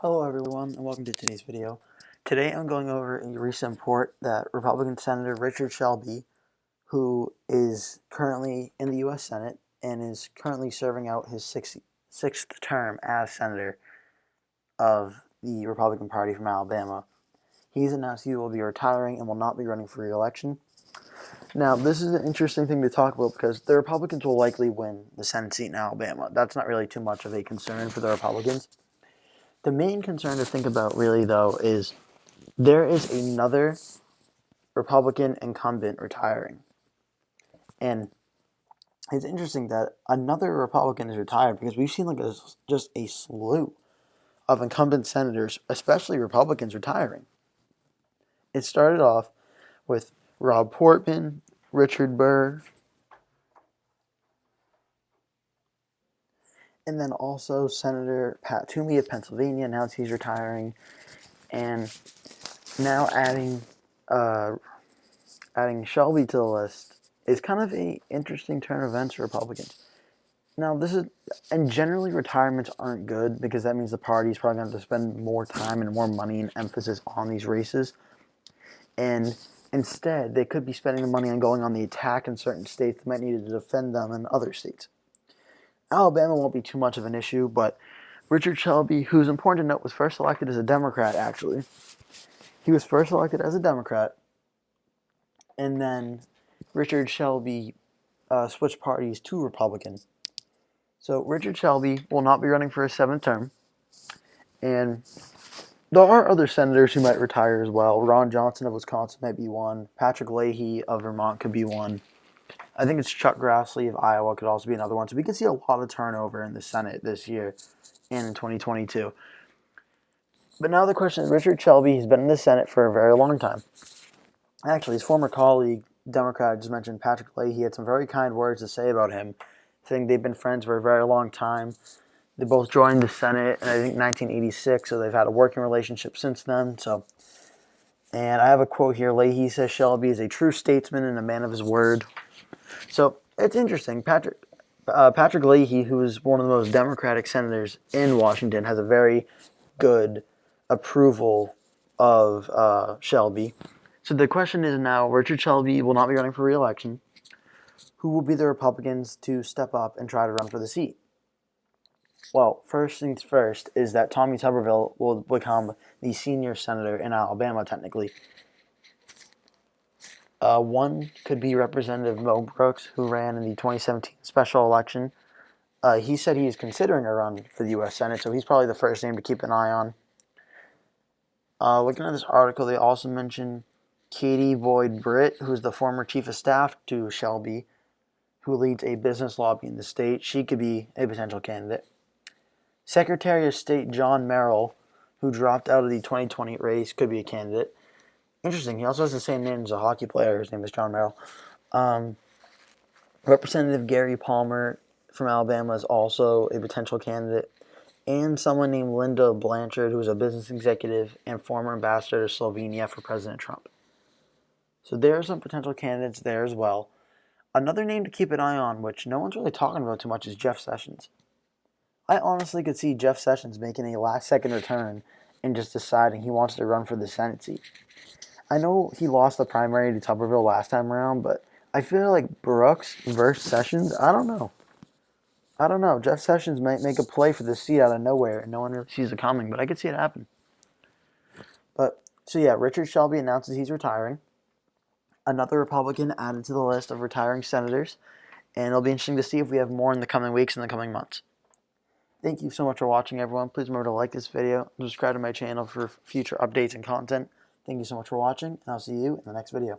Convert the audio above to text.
Hello everyone and welcome to today's video. Today I'm going over a recent report that Republican Senator Richard Shelby, who is currently in the U.S. Senate and is currently serving out his sixth term as Senator of the Republican Party from Alabama, he's announced he will be retiring and will not be running for re-election. Now, this is an interesting thing to talk about because the Republicans will likely win the Senate seat in Alabama. That's not really too much of a concern for the Republicans. The main concern to think about, really, though, is there is another Republican incumbent retiring. And it's interesting that another Republican is retired because we've seen just a slew of incumbent senators, especially Republicans, retiring. It started off with Rob Portman, Richard Burr, and then also Senator Pat Toomey of Pennsylvania announced he's retiring, and now adding Shelby to the list is kind of an interesting turn of events for Republicans. Now, and generally retirements aren't good because that means the party's probably going to have to spend more time and more money and emphasis on these races, and instead they could be spending the money on going on the attack in certain states that might need to defend them in other states. Alabama won't be too much of an issue, but Richard Shelby, who's important to note, was first elected as a Democrat, actually. He was first elected as a Democrat, and then Richard Shelby switched parties to Republican. So Richard Shelby will not be running for his seventh term, and there are other senators who might retire as well. Ron Johnson of Wisconsin might be one. Patrick Leahy of Vermont could be one. I think it's Chuck Grassley of Iowa could also be another one. So we could see a lot of turnover in the Senate this year and in 2022. But now the question is, Richard Shelby has been in the Senate for a very long time. Actually, his former colleague, Democrat, just mentioned Patrick Leahy, had some very kind words to say about him, saying they've been friends for a very long time. They both joined the Senate in, I think, 1986, so they've had a working relationship since then. And I have a quote here. Leahy says Shelby is a true statesman and a man of his word. So it's interesting. Patrick Leahy, who is one of the most Democratic senators in Washington, has a very good approval of Shelby. So the question is now, Richard Shelby will not be running for re-election. Who will be the Republicans to step up and try to run for the seat? Well, first things first is that Tommy Tuberville will become the senior senator in Alabama, technically. One could be Representative Mo Brooks, who ran in the 2017 special election. He said he is considering a run for the U.S. Senate, so he's probably the first name to keep an eye on. Looking at this article, they also mention Katie Boyd Britt, who's the former chief of staff to Shelby, who leads a business lobby in the state. She could be a potential candidate. Secretary of State John Merrill, who dropped out of the 2020 race, could be a candidate. Interesting, he also has the same name as a hockey player. His name is John Merrill. Representative Gary Palmer from Alabama is also a potential candidate. And someone named Linda Blanchard, who is a business executive and former ambassador to Slovenia for President Trump. So there are some potential candidates there as well. Another name to keep an eye on, which no one's really talking about too much, is Jeff Sessions. I honestly could see Jeff Sessions making a last-second return and just deciding he wants to run for the Senate seat. I know he lost the primary to Tuberville last time around, but I feel like Brooks versus Sessions, I don't know. Jeff Sessions might make a play for the seat out of nowhere, and no one really sees it coming, but I could see it happen. So yeah, Richard Shelby announces he's retiring. Another Republican added to the list of retiring senators, and it'll be interesting to see if we have more in the coming weeks and the coming months. Thank you so much for watching, everyone. Please remember to like this video and subscribe to my channel for future updates and content. Thank you so much for watching, and I'll see you in the next video.